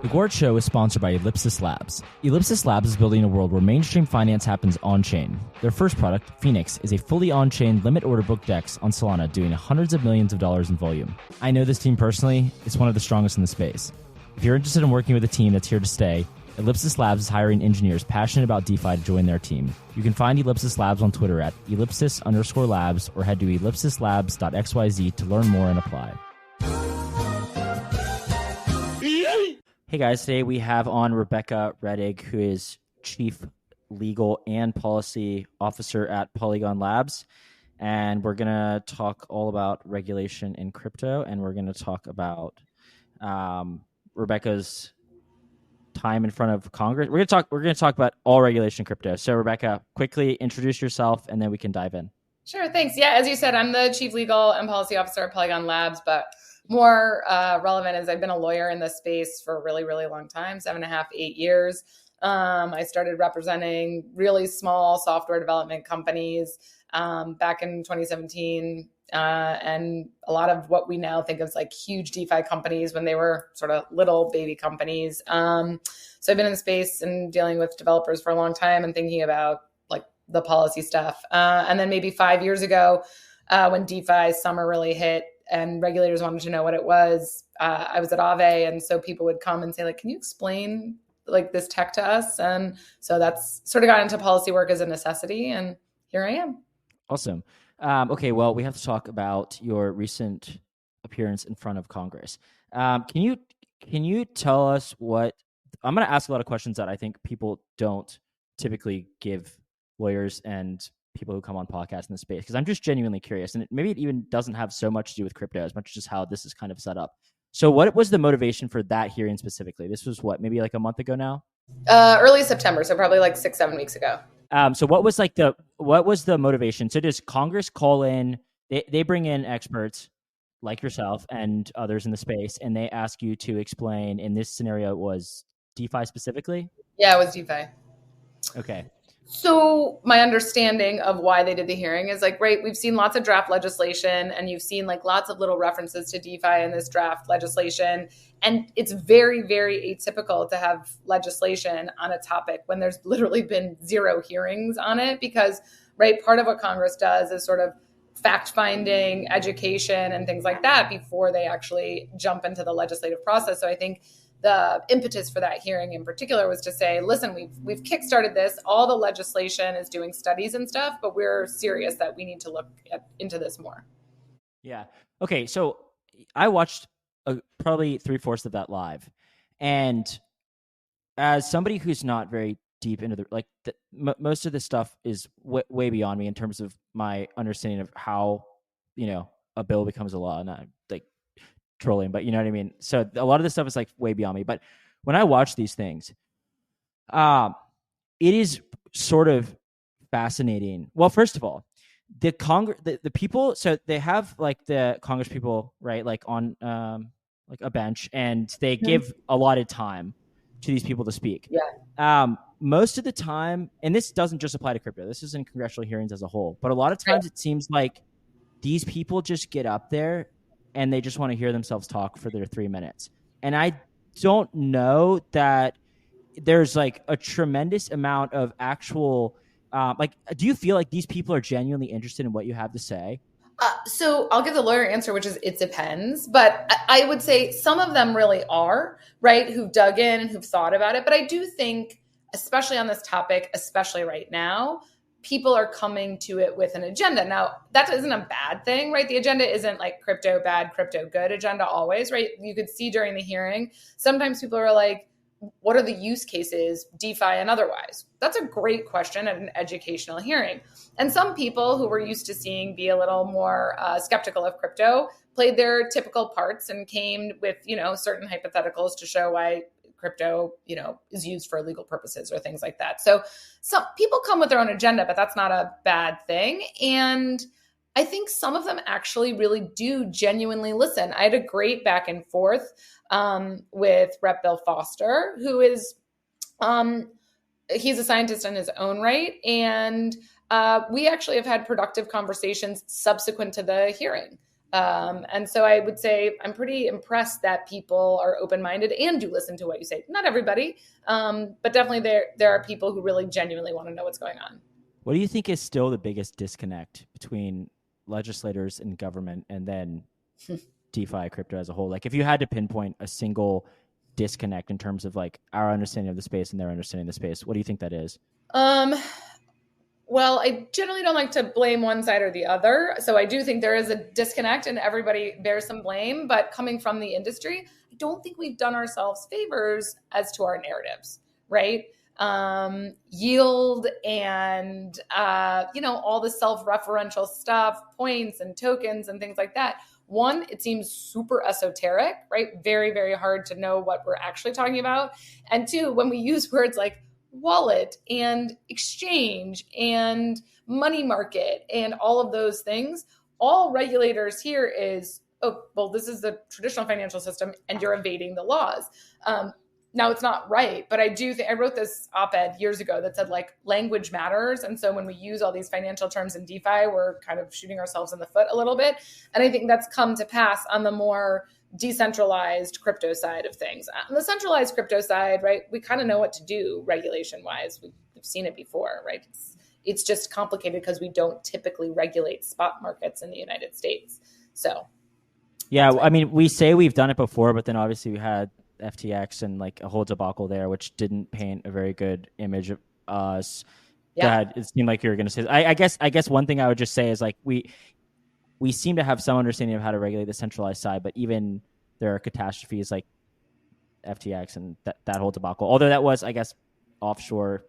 The Gwart Show is sponsored by Ellipsis Labs. Ellipsis Labs is building a world where mainstream finance happens on-chain. Their first product, Phoenix, is a fully on-chain limit order book DEX on Solana doing hundreds of millions of dollars in volume. I know this team personally. It's one of the strongest in the space. If you're interested in working with a team that's here to stay, Ellipsis Labs is hiring engineers passionate about DeFi to join their team. You can find Ellipsis Labs on Twitter at ellipsis_labs or head to ellipsislabs.xyz to learn more and apply. Hey guys, today we have on Rebecca Rettig, who is Chief Legal and Policy Officer at Polygon Labs. And we're going to talk all about regulation in crypto, and we're going to talk about Rebecca's time in front of Congress. We're going to talk about all regulation in crypto. So Rebecca, quickly introduce yourself and then we can dive in. Sure, thanks. Yeah, as you said, I'm the Chief Legal and Policy Officer at Polygon Labs, but more relevant is I've been a lawyer in this space for a really, really long time, 7.5, 8 years. I started representing really small software development companies back in 2017. And a lot of what we now think of as like huge DeFi companies when they were sort of little baby companies. So I've been in the space and dealing with developers for a long time and thinking about like the policy stuff. And then maybe 5 years ago, when DeFi summer really hit, and regulators wanted to know what it was. I was at Aave, and so people would come and say, like, can you explain like this tech to us? And so that's sort of got into policy work as a necessity, and here I am. Awesome. Okay, well, we have to talk about your recent appearance in front of Congress. Can you tell us what? I'm going to ask a lot of questions that I think people don't typically give lawyers and people who come on podcasts in the space, because I'm just genuinely curious, and maybe it even doesn't have so much to do with crypto as much as just how this is kind of set up. So what was the motivation for that hearing specifically? This was what, maybe like a month ago now? Early September, so probably like 6-7 weeks ago. So what was the motivation? So does Congress call in, they bring in experts like yourself and others in the space, and they ask you to explain, in this scenario, it was DeFi specifically? Yeah, it was DeFi. Okay. So my understanding of why they did the hearing is like, right, we've seen lots of draft legislation and you've seen like lots of little references to DeFi in this draft legislation. And it's very, very atypical to have legislation on a topic when there's literally been 0 hearings on it, because, right, part of what Congress does is sort of fact-finding, education, and things like that before they actually jump into the legislative process. So I think the impetus for that hearing in particular was to say, listen, we've kickstarted this. All the legislation is doing studies and stuff, but we're serious that we need to look into this more. Yeah. Okay. So I watched probably 3/4 of that live. And as somebody who's not very deep into most of this stuff is way beyond me in terms of my understanding of how, a bill becomes a law. Not like trolling, but you know what I mean? So a lot of this stuff is like way beyond me. But when I watch these things, it is sort of fascinating. Well, first of all, the people, so they have like the Congress people, right? Like on like a bench, and they give allotted time to these people to speak. Yeah. Most of the time, and this doesn't just apply to crypto, this is in congressional hearings as a whole, but a lot of times it seems like these people just get up there and they just want to hear themselves talk for their 3 minutes. And I don't know that there's like a tremendous amount of actual, do you feel like these people are genuinely interested in what you have to say? So I'll give the lawyer answer, which is it depends. But I would say some of them really are, right, who've dug in and who've thought about it. But I do think, especially on this topic, especially right now, people are coming to it with an agenda. Now, that isn't a bad thing, right? The agenda isn't like crypto bad, crypto good agenda always, right? You could see during the hearing, sometimes people are like, what are the use cases, DeFi and otherwise? That's a great question at an educational hearing. And some people who we're used to seeing be a little more skeptical of crypto played their typical parts and came with, certain hypotheticals to show why crypto, is used for legal purposes or things like that. So some people come with their own agenda, but that's not a bad thing. And I think some of them actually really do genuinely listen. I had a great back and forth with Rep. Bill Foster, who is, he's a scientist in his own right. And we actually have had productive conversations subsequent to the hearing. And so I would say I'm pretty impressed that people are open-minded and do listen to what you say. Not everybody, but definitely there are people who really genuinely want to know what's going on. What do you think is still the biggest disconnect between legislators and government, and then DeFi crypto as a whole? Like, if you had to pinpoint a single disconnect in terms of like our understanding of the space and their understanding of the space, what do you think that is? Well, I generally don't like to blame one side or the other. So I do think there is a disconnect and everybody bears some blame. But coming from the industry, I don't think we've done ourselves favors as to our narratives, right? Yield and, all the self-referential stuff, points and tokens and things like that. One, it seems super esoteric, right? Very, very hard to know what we're actually talking about. And two, when we use words like wallet and exchange and money market and all of those things, all regulators here is, oh, well, this is the traditional financial system and you're evading the laws. Now it's not right, but I do think I wrote this op-ed years ago that said like language matters. And so when we use all these financial terms in DeFi, we're kind of shooting ourselves in the foot a little bit. And I think that's come to pass on the more decentralized crypto side of things. On the centralized crypto side, right, we kind of know what to do regulation wise. We've seen it before, right? It's just complicated because we don't typically regulate spot markets in the United States. So yeah, I mean, we say we've done it before, but then obviously we had FTX and like a whole debacle there, which didn't paint a very good image of us. Yeah, it seemed like you were going to say. I guess one thing I would just say is like we seem to have some understanding of how to regulate the centralized side, but even there are catastrophes like FTX and that whole debacle. Although that was, I guess, offshore.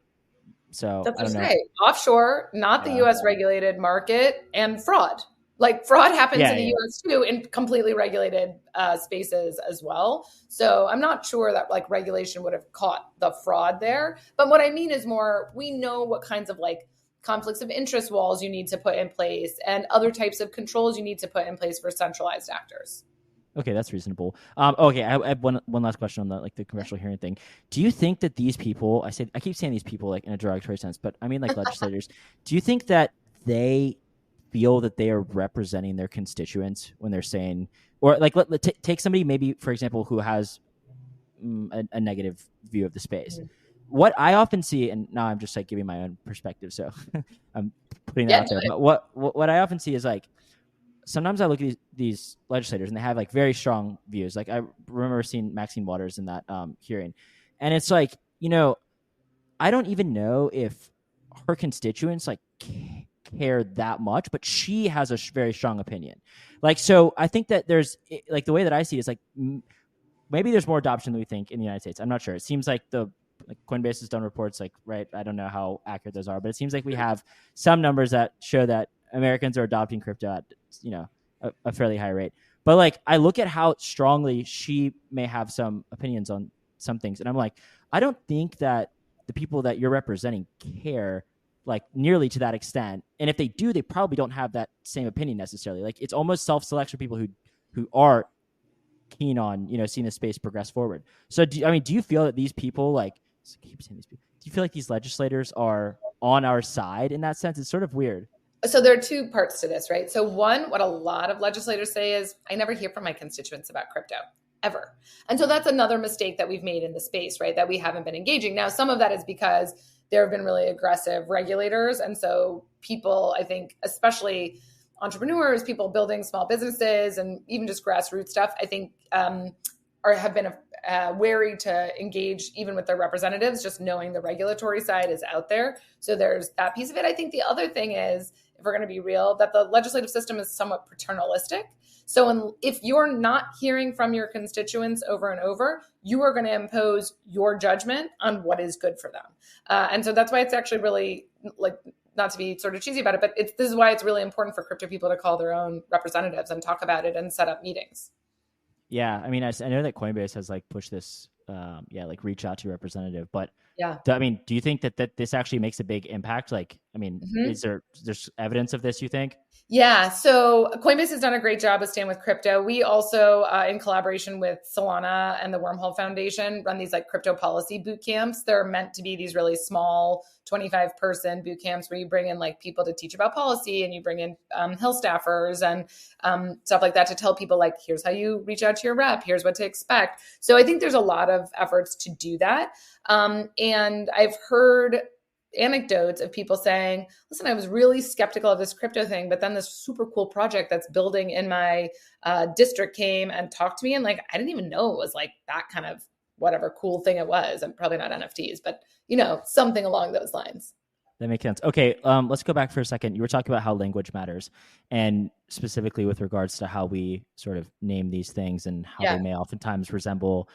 So that's what's right. Offshore, not the U.S. regulated market, and fraud. Like fraud happens in the U.S. too, in completely regulated spaces as well. So I'm not sure that like regulation would have caught the fraud there. But what I mean is more, we know what kinds of like conflicts of interest walls you need to put in place and other types of controls you need to put in place for centralized actors. Okay, that's reasonable. Okay, I have one last question on the congressional hearing thing. Do you think that these people, I keep saying these people like in a derogatory sense, but I mean like legislators, do you think that they feel that they are representing their constituents when they're saying, or like take somebody maybe, for example, who has a negative view of the space? Mm-hmm. What I often see, and now I'm just like giving my own perspective, so I'm putting that out there. But what I often see is like, sometimes I look at these legislators and they have like very strong views. Like I remember seeing Maxine Waters in that hearing, and it's like, I don't even know if her constituents like care that much, but she has a very strong opinion. Like, so I think that there's like, the way that I see it is like, maybe there's more adoption than we think in the United States. I'm not sure. It seems like Coinbase has done reports like, right, I don't know how accurate those are, but it seems like we have some numbers that show that Americans are adopting crypto at, a fairly high rate. But like, I look at how strongly she may have some opinions on some things, and I'm like, I don't think that the people that you're representing care like nearly to that extent. And if they do, they probably don't have that same opinion necessarily. Like, it's almost self-selection for people who are keen on, seeing the space progress forward. So do you feel that these people, like, I keep saying these people, do you feel like these legislators are on our side in that sense? It's sort of weird. So there are two parts to this, right? So one, what a lot of legislators say is, I never hear from my constituents about crypto, ever. And so that's another mistake that we've made in the space, right? That we haven't been engaging. Now, some of that is because there have been really aggressive regulators. And so people, I think, especially entrepreneurs, people building small businesses and even just grassroots stuff, I think have been wary to engage even with their representatives, just knowing the regulatory side is out there. So there's that piece of it. I think the other thing is, if we're going to be real, that the legislative system is somewhat paternalistic. So if you're not hearing from your constituents over and over, you are going to impose your judgment on what is good for them. And so that's why it's actually really, like, not to be sort of cheesy about it, but this is why it's really important for crypto people to call their own representatives and talk about it and set up meetings. Yeah, I mean, I know that Coinbase has like pushed this, like reach out to your representative. But yeah, do you think that this actually makes a big impact? Like, I mean, there's evidence of this, you think? Yeah, so Coinbase has done a great job of staying with crypto. We also, in collaboration with Solana and the Wormhole Foundation, run these like crypto policy boot camps. They're meant to be these really small 25-person boot camps where you bring in like people to teach about policy, and you bring in Hill staffers and stuff like that to tell people like, here's how you reach out to your rep, here's what to expect. So I think there's a lot of efforts to do that. And I've heard anecdotes of people saying, listen, I was really skeptical of this crypto thing, but then this super cool project that's building in my district came and talked to me. And like, I didn't even know it was like that kind of whatever cool thing it was. And probably not NFTs, but something along those lines. That makes sense. Okay, let's go back for a second. You were talking about how language matters, and specifically with regards to how we sort of name these things and how they may oftentimes resemble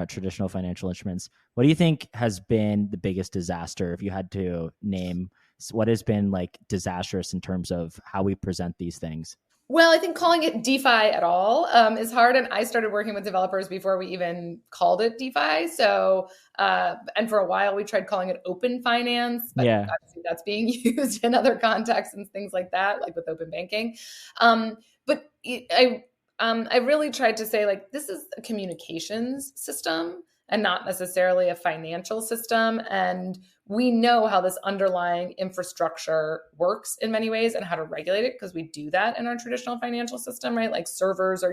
traditional financial instruments. What do you think has been the biggest disaster, if you had to name what has been like disastrous in terms of how we present these things? Well, I think calling it DeFi at all is hard. And I started working with developers before we even called it DeFi. So, and for a while we tried calling it open finance, but obviously that's being used in other contexts and things like that, like with open banking. But I really tried to say, like, this is a communications system and not necessarily a financial system. And we know how this underlying infrastructure works in many ways and how to regulate it, because we do that in our traditional financial system, right? Like servers are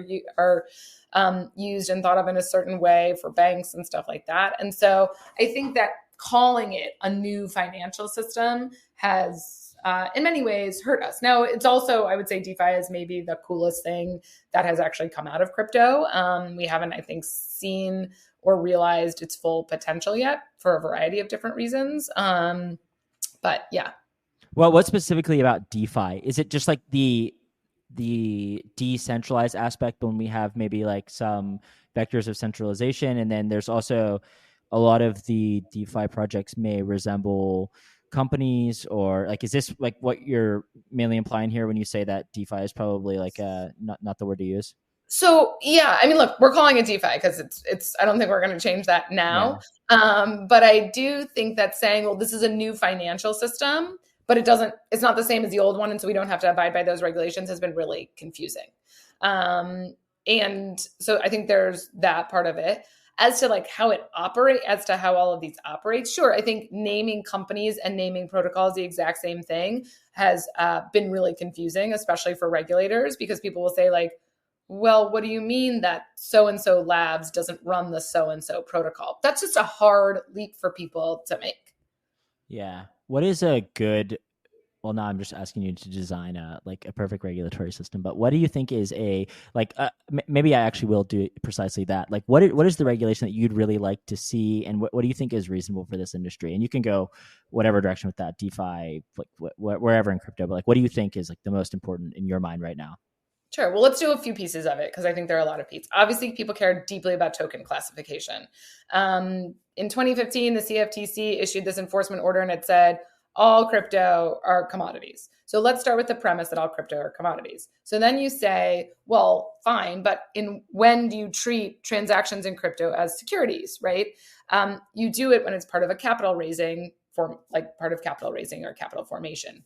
used and thought of in a certain way for banks and stuff like that. And so I think that calling it a new financial system has in many ways hurt us. Now, it's also, I would say DeFi is maybe the coolest thing that has actually come out of crypto. We haven't, I think, seen or realized its full potential yet for a variety of different reasons. But yeah. Well, what specifically about DeFi? Is it just like the decentralized aspect when we have maybe like some vectors of centralization, and then there's also a lot of the DeFi projects may resemble companies, or like, is this like what you're mainly implying here when you say that DeFi is probably like not the word to use? So yeah, I mean, look, we're calling it DeFi because it's. I don't think we're going to change that now. Yeah. But I do think that saying, well, this is a new financial system, but it's not the same as the old one, and so we don't have to abide by those regulations, has been really confusing. And so I think there's that part of it. As to like how it operates, as to how all of these operate, sure, I think naming companies and naming protocols the exact same thing has been really confusing, especially for regulators, because people will say like, well, what do you mean that so-and-so labs doesn't run the so-and-so protocol? That's just a hard leap for people to make. Yeah. What is a good, well, now I'm just asking you to design a perfect regulatory system, but what do you think is maybe I actually will do precisely that. Like what is the regulation that you'd really like to see, and what do you think is reasonable for this industry? And you can go whatever direction with that, DeFi, like wherever in crypto, but like, what do you think is like the most important in your mind right now? Sure. Well, let's do a few pieces of it, because I think there are a lot of pieces. Obviously, people care deeply about token classification. In 2015, the CFTC issued this enforcement order, and it said all crypto are commodities. So let's start with the premise that all crypto are commodities. So then you say, well, fine, but when do you treat transactions in crypto as securities, right? You do it when it's part of a capital raising part of capital raising or capital formation.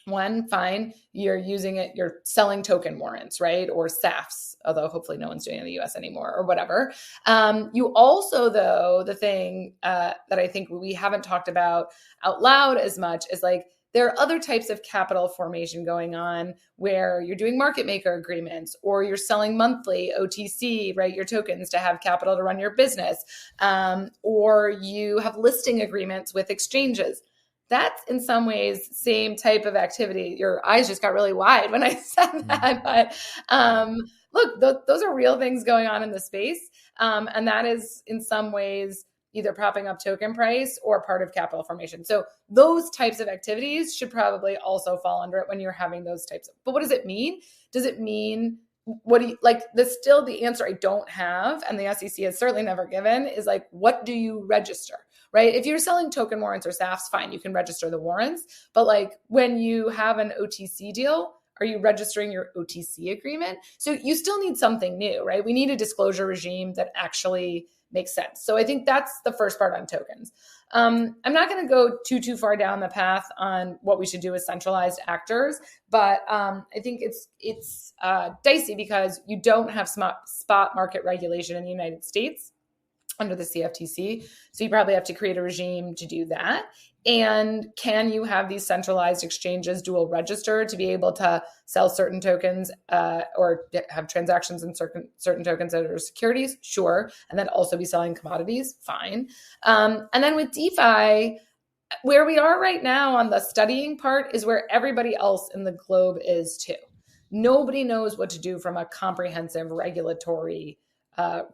One, fine, you're using it, you're selling token warrants, right? Or SAFs, although hopefully no one's doing it in the US anymore, or whatever. You also, though, the thing that I think we haven't talked about out loud as much is like, there are other types of capital formation going on where you're doing market maker agreements, or you're selling monthly OTC, right, your tokens to have capital to run your business, or you have listing agreements with exchanges. That's in some ways same type of activity. Your eyes just got really wide when I said that. But look, those are real things going on in the space. And that is in some ways either propping up token price or part of capital formation. So those types of activities should probably also fall under it when you're having those types of. But what does it mean? Does it mean, what do you like? Still the answer I don't have, and the SEC has certainly never given, is like, what do you register? Right? If you're selling token warrants or SAFs, fine, you can register the warrants. But like when you have an OTC deal, Are you registering your OTC agreement? So you still need something new, right? We need a disclosure regime that actually makes sense. So I think that's the first part on tokens. I'm not going to go too far down the path on what we should do with centralized actors, but I think it's dicey because you don't have spot market regulation in the United States under the CFTC. So you probably have to create a regime to do that. And can you have these centralized exchanges dual register to be able to sell certain tokens or have transactions in certain tokens that are securities? Sure. And then also be selling commodities? Fine. And then with DeFi, where we are right now on the studying part is where everybody else in the globe is too. Nobody knows what to do from a comprehensive regulatory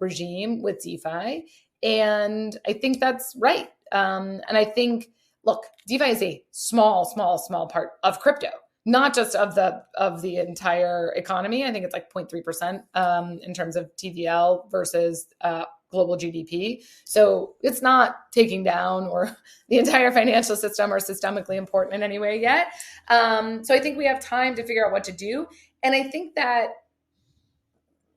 regime with DeFi. And I think that's right. And I think, look, DeFi is a small part of crypto, not just of the entire economy. I think it's like 0.3% in terms of TVL versus global GDP. So it's not taking down or the entire financial system or systemically important in any way yet. So I think we have time to figure out what to do. And I think that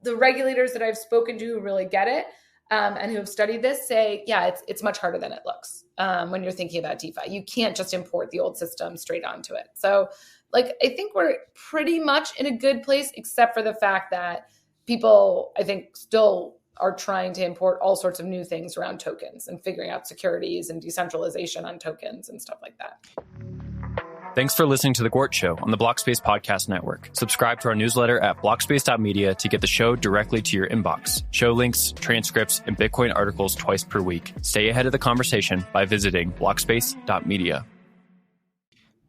the regulators that I've spoken to who really get it and who have studied this say, yeah, it's much harder than it looks when you're thinking about DeFi. You can't just import the old system straight onto it. So like, I think we're pretty much in a good place, except for the fact that people, I think, still are trying to import all sorts of new things around tokens and figuring out securities and decentralization on tokens and stuff like that. Thanks for listening to The Gwart Show on the Blockspace Podcast Network. Subscribe to our newsletter at blockspace.media to get the show directly to your inbox. Show links, transcripts, and Bitcoin articles twice per week. Stay ahead of the conversation by visiting blockspace.media.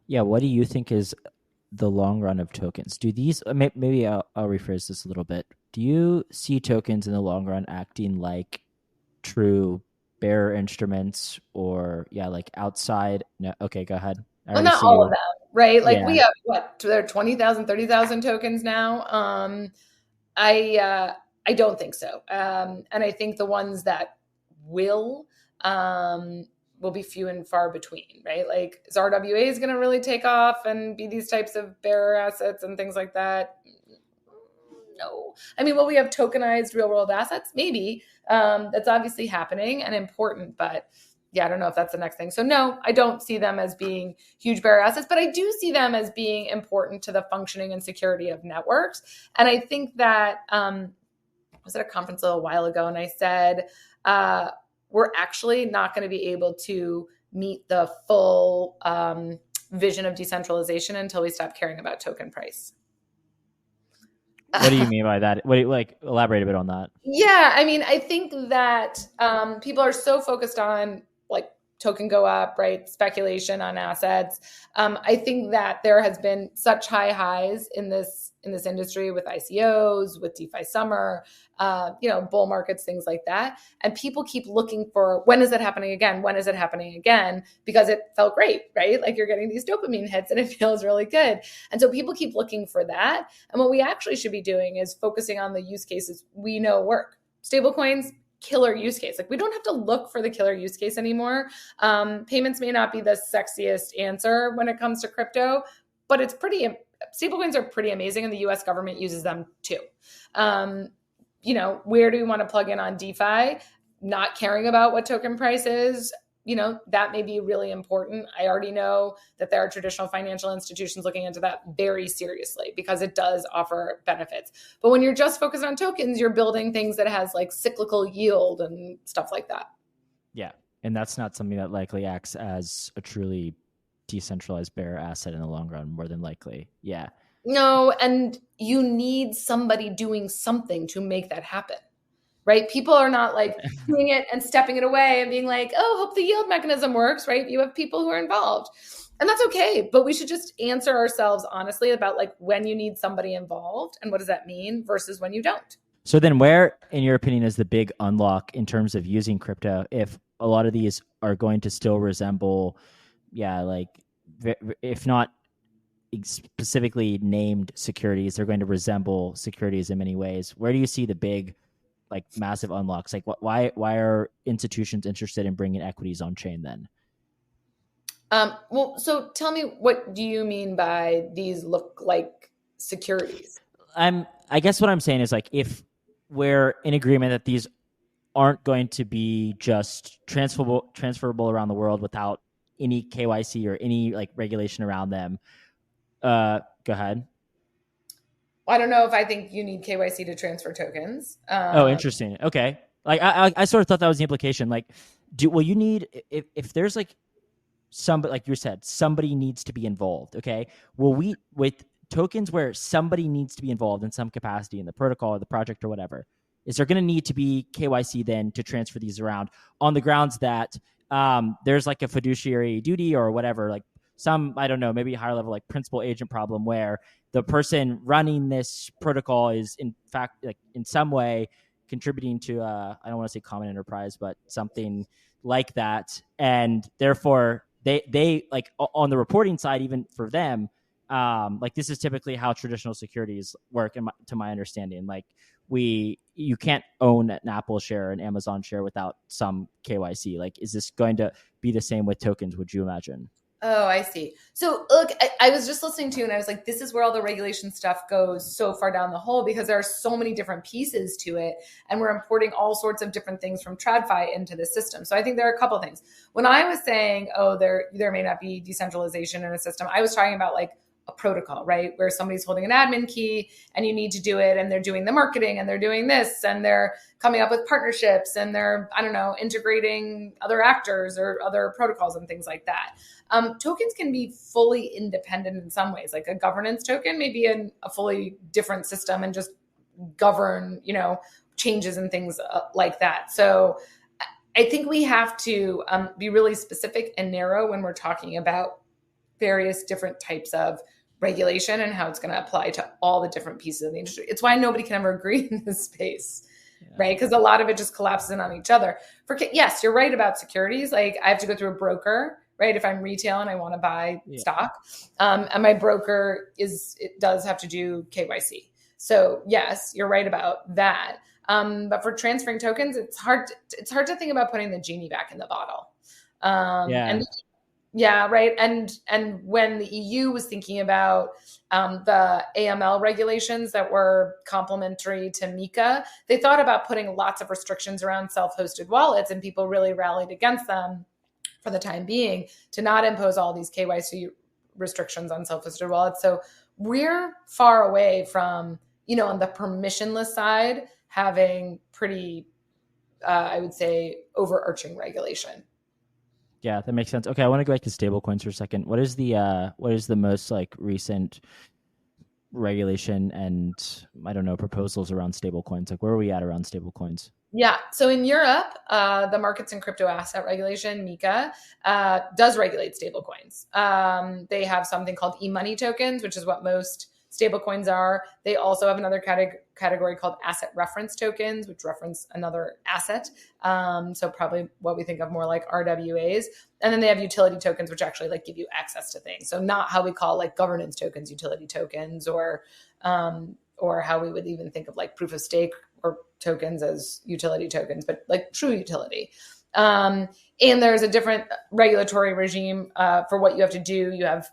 Yeah, what do you think is the long run of tokens? Do these, maybe I'll rephrase this a little bit. Do you see tokens in the long run acting like true bearer instruments or, like outside? No, okay, go ahead. Well, not all of them, right? Like we have there are 20,000, 30,000 tokens now. I don't think so. And I think the ones that will be few and far between, right? Like is RWA is going to really take off and be these types of bearer assets and things like that? No. I mean, will we have tokenized real world assets? Maybe. That's obviously happening and important, but yeah, I don't know if that's the next thing. So no, I don't see them as being huge bearer assets, but I do see them as being important to the functioning and security of networks. And I think that I was at a conference a little while ago and I said, we're actually not going to be able to meet the full vision of decentralization until we stop caring about token price. What do you mean by that? What do you, elaborate a bit on that? Yeah, I mean, I think that people are so focused on token go up, right? Speculation on assets. I think that there has been such high highs in this industry with ICOs, with DeFi summer, bull markets, things like that. And people keep looking for, when is it happening again? When is it happening again? Because it felt great, right? Like you're getting these dopamine hits and it feels really good. And so people keep looking for that. And what we actually should be doing is focusing on the use cases we know work. Stablecoins, killer use case. Like we don't have to look for the killer use case anymore. Payments may not be the sexiest answer when it comes to crypto, but stablecoins are pretty amazing and the US government uses them too. Where do we want to plug in on DeFi? Not caring about what token price is, that may be really important. I already know that there are traditional financial institutions looking into that very seriously because it does offer benefits. But when you're just focused on tokens, you're building things that has like cyclical yield and stuff like that. Yeah. And that's not something that likely acts as a truly decentralized bearer asset in the long run, more than likely. Yeah. No, and you need somebody doing something to make that happen. Right? People are not doing it and stepping it away and being like, oh, hope the yield mechanism works, right? You have people who are involved. And that's okay. But we should just answer ourselves honestly about when you need somebody involved and what does that mean versus when you don't. So then where, in your opinion, is the big unlock in terms of using crypto if a lot of these are going to still resemble, if not specifically named securities, they're going to resemble securities in many ways. Where do you see the big massive unlocks? Why are institutions interested in bringing equities on chain then? So tell me, what do you mean by these look like securities. I guess what I'm saying is, like, if we're in agreement that these aren't going to be just transferable around the world without any KYC or any like regulation around them. Go ahead. I don't know if I think you need KYC to transfer tokens. Oh, interesting. Okay. Like I sort of thought that was the implication. Like, will you need, if there's like somebody, like you said, somebody needs to be involved. Okay. Will we, with tokens where somebody needs to be involved in some capacity in the protocol or the project or whatever, is there going to need to be KYC then to transfer these around on the grounds that there's like a fiduciary duty or whatever, like some, I don't know, maybe higher level like principal agent problem where the person running this protocol is in fact like in some way contributing to I don't want to say common enterprise, but something like that, and therefore they like on the reporting side, even for them, like this is typically how traditional securities work, to my understanding. Like you can't own an Apple share, an Amazon share without some KYC. Like, is this going to be the same with tokens, would you imagine? Oh, I see. So look, I was just listening to you and I was like, this is where all the regulation stuff goes so far down the hole because there are so many different pieces to it. And we're importing all sorts of different things from TradFi into the system. So I think there are a couple of things. When I was saying, oh, there may not be decentralization in a system, I was talking about like a protocol, right? Where somebody's holding an admin key and you need to do it and they're doing the marketing and they're doing this and they're coming up with partnerships and they're, I don't know, integrating other actors or other protocols and things like that. Tokens can be fully independent in some ways. Like a governance token may be in a fully different system and just govern, changes and things like that. So I think we have to be really specific and narrow when we're talking about various different types of regulation and how it's going to apply to all the different pieces of the industry. It's why nobody can ever agree in this space, right? Because a lot of it just collapses in on each other. Yes, you're right about securities. Like I have to go through a broker, right? If I'm retail and I want to buy stock, and my broker does have to do KYC. So yes, you're right about that. But for transferring tokens, it's hard to think about putting the genie back in the bottle. Yeah, right. And when the EU was thinking about the AML regulations that were complementary to MiCA, they thought about putting lots of restrictions around self-hosted wallets, and people really rallied against them for the time being to not impose all these KYC restrictions on self-hosted wallets. So we're far away from, on the permissionless side, having pretty, I would say, overarching regulation. Yeah, that makes sense. Okay, I want to go back to stablecoins for a second. What is the most like recent regulation and I don't know proposals around stablecoins? Like where are we at around stablecoins? Yeah, so in Europe, the Markets and Crypto Asset Regulation (MiCA) does regulate stablecoins. They have something called e-money tokens, which is what most stablecoins are. They also have another category called asset reference tokens, which reference another asset. So probably what we think of more like RWAs. And then they have utility tokens, which actually like give you access to things. So not how we call like governance tokens, utility tokens, or how we would even think of like proof of stake or tokens as utility tokens, but like true utility. And there's a different regulatory regime for what you have to do. You have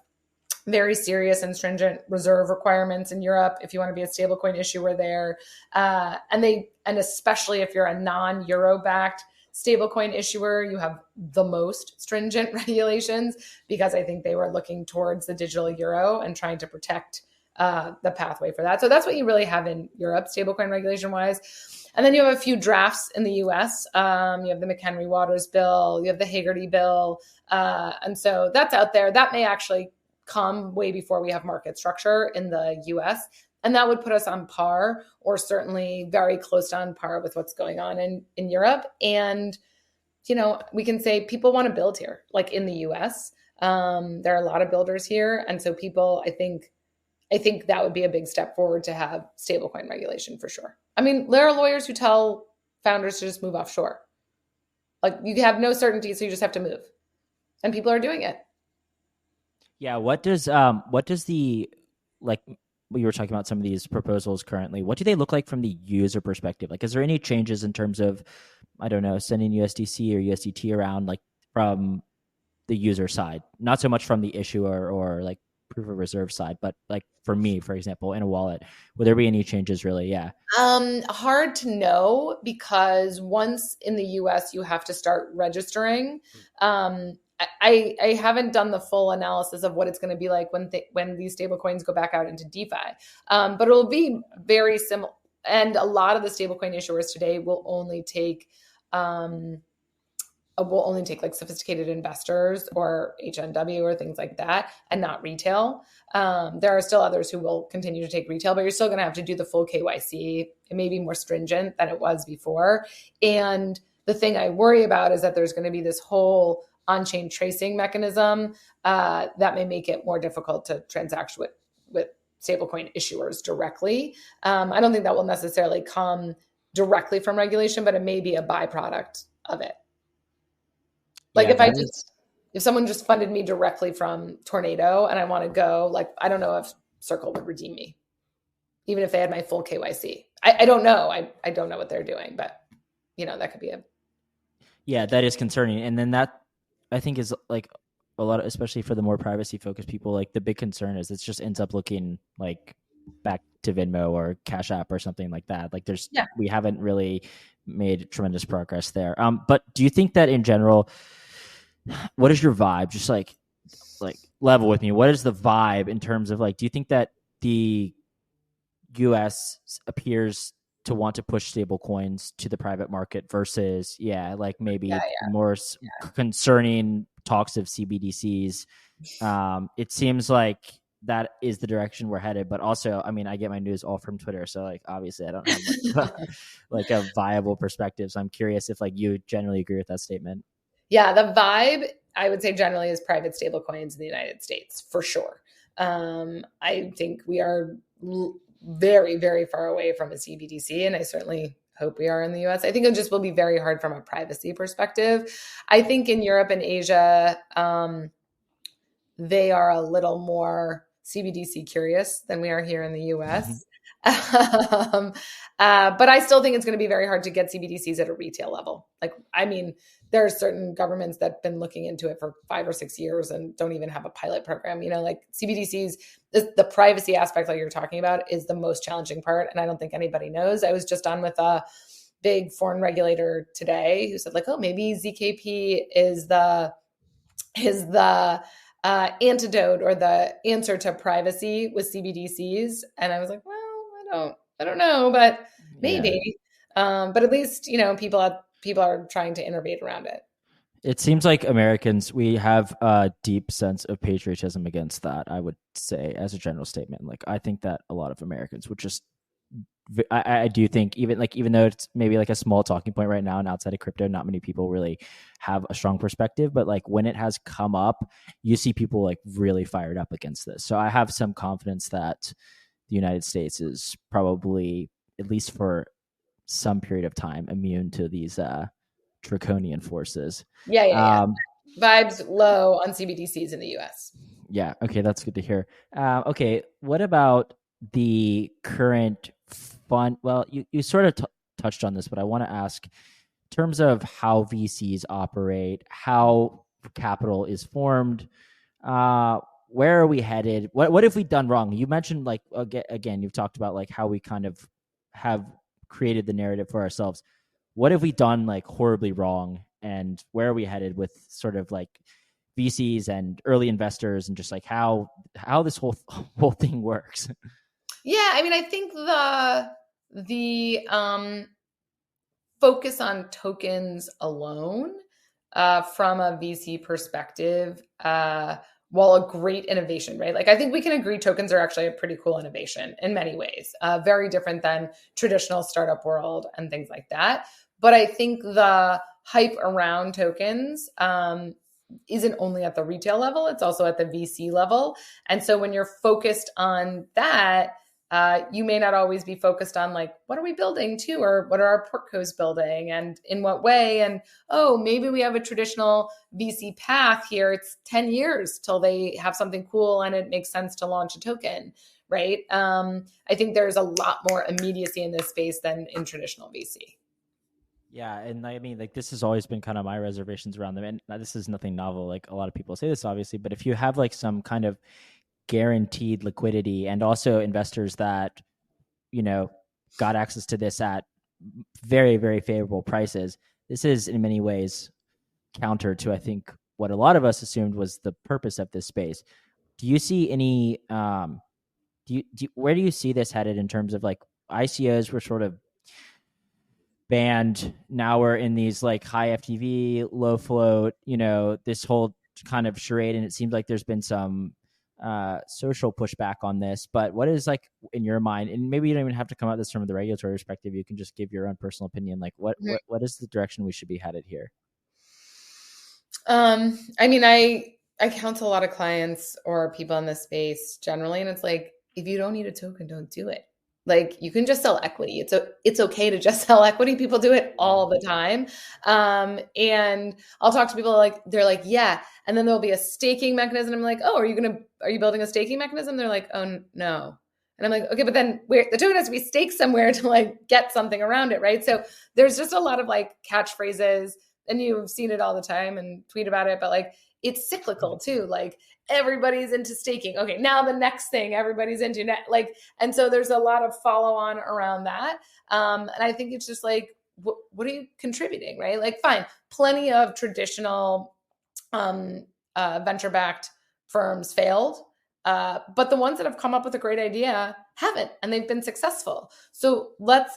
very serious and stringent reserve requirements in Europe if you want to be a stablecoin issuer there. And especially if you're a non-euro backed stablecoin issuer, you have the most stringent regulations because I think they were looking towards the digital euro and trying to protect the pathway for that. So that's what you really have in Europe, stablecoin regulation wise. And then you have a few drafts in the US. You have the McHenry-Waters bill, you have the Hagerty bill. And so that's out there. That may actually come way before we have market structure in the US. And that would put us on par, or certainly very close to on par with what's going on in Europe. And, we can say people want to build here, like in the US. There are a lot of builders here. And so people, I think that would be a big step forward to have stablecoin regulation for sure. I mean, there are lawyers who tell founders to just move offshore. Like you have no certainty, so you just have to move. And people are doing it. Yeah, what does the, like we were talking about some of these proposals currently, what do they look like from the user perspective? Like, is there any changes in terms of, I don't know, sending USDC or USDT around, like from the user side, not so much from the issuer or like proof of reserve side, but like for me, for example, in a wallet, would there be any changes really? Yeah. Hard to know because once in the US, you have to start registering. I haven't done the full analysis of what it's going to be like when these stablecoins go back out into DeFi, but it will be very similar. And a lot of the stablecoin issuers today will only take like sophisticated investors or HNW or things like that, and not retail. There are still others who will continue to take retail, but you're still going to have to do the full KYC. It may be more stringent than it was before. And the thing I worry about is that there's going to be this whole on-chain tracing mechanism that may make it more difficult to transact with stablecoin issuers directly. I don't think that will necessarily come directly from regulation, but it may be a byproduct of it. Like if someone just funded me directly from Tornado and I want to go, like, I don't know if Circle would redeem me, even if they had my full KYC. I don't know. I don't know what they're doing, but that could be Yeah, that is concerning. And then that I think is like a lot of, especially for the more privacy focused people, like the big concern is it just ends up looking like back to Venmo or Cash App or something like that. Like we haven't really made tremendous progress there. But do you think that in general, what is your vibe? Just like level with me. What is the vibe in terms of like, do you think that the US appears to want to push stable coins to the private market versus more concerning talks of CBDCs? It seems like that is the direction we're headed, but also, I mean, I get my news all from Twitter, so like obviously I don't have like a viable perspective. So I'm curious if like you generally agree with that statement. Yeah, the vibe I would say generally is private stable coins in the United States for sure. I think we are very, very far away from a CBDC, and I certainly hope we are in the US. I think it just will be very hard from a privacy perspective. I think in Europe and Asia, they are a little more CBDC curious than we are here in the US. Mm-hmm. But I still think it's going to be very hard to get CBDCs at a retail level. Like, I mean, there are certain governments that have been looking into it for 5 or 6 years and don't even have a pilot program. Like CBDCs, the privacy aspect like you're talking about is the most challenging part. And I don't think anybody knows. I was just on with a big foreign regulator today who said like, oh, maybe ZKP is the antidote or the answer to privacy with CBDCs. And I was like, well, I don't know, but maybe. Yeah. But at least, people are trying to innovate around it. It seems like Americans, we have a deep sense of patriotism against that, I would say, as a general statement. Like, I think that a lot of Americans would just, I do think even though it's maybe like a small talking point right now and outside of crypto, not many people really have a strong perspective, but like when it has come up, you see people like really fired up against this. So I have some confidence that the United States is probably, at least for some period of time, immune to these draconian forces. Yeah. Vibes low on CBDCs in the US. Yeah. Okay. That's good to hear. Okay. What about the current fund? Well, you sort of touched on this, but I want to ask in terms of how VCs operate, how capital is formed, where are we headed? What have we done wrong? You mentioned like, again, you've talked about like how we kind of have created the narrative for ourselves. What have we done like horribly wrong, and where are we headed with sort of like VCs and early investors and just like how this whole thing works? Yeah, I mean, I think the focus on tokens alone from a VC perspective, while a great innovation, right? Like, I think we can agree tokens are actually a pretty cool innovation in many ways, very different than traditional startup world and things like that. But I think the hype around tokens isn't only at the retail level, it's also at the VC level. And so when you're focused on that, you may not always be focused on like, what are we building too? Or what are our portcos building and in what way? And, oh, maybe we have a traditional VC path here. It's 10 years till they have something cool and it makes sense to launch a token, right? I think there's a lot more immediacy in this space than in traditional VC. Yeah. And I mean, like, this has always been kind of my reservations around them. And this is nothing novel. Like, a lot of people say this, obviously, but if you have like some kind of guaranteed liquidity, and also investors that, got access to this at very, very favorable prices. This is in many ways counter to, I think, what a lot of us assumed was the purpose of this space. Do you see any, where do you see this headed in terms of like ICOs were sort of banned. Now we're in these like high FTV, low float, this whole kind of charade. And it seems like there's been some social pushback on this. But what is like in your mind, and maybe you don't even have to come at this from the regulatory perspective, you can just give your own personal opinion. Like what is the direction we should be headed here? I mean, I counsel a lot of clients or people in this space generally, and it's like, if you don't need a token, don't do it. Like you can just sell equity. It's okay to just sell equity. People do it all the time. And I'll talk to people they're like, yeah. And then there'll be a staking mechanism. I'm like, oh, are you building a staking mechanism? They're like, oh no. And I'm like, okay, but then the token has to be staked somewhere to like get something around it. Right. So there's just a lot of like catchphrases, and you've seen it all the time and tweet about it, but like, it's cyclical too. Like everybody's into staking. Okay, now the next thing everybody's into and so there's a lot of follow on around that. And I think it's just like, what are you contributing, right? Like, fine, plenty of traditional venture-backed firms failed, but the ones that have come up with a great idea haven't, and they've been successful. So look,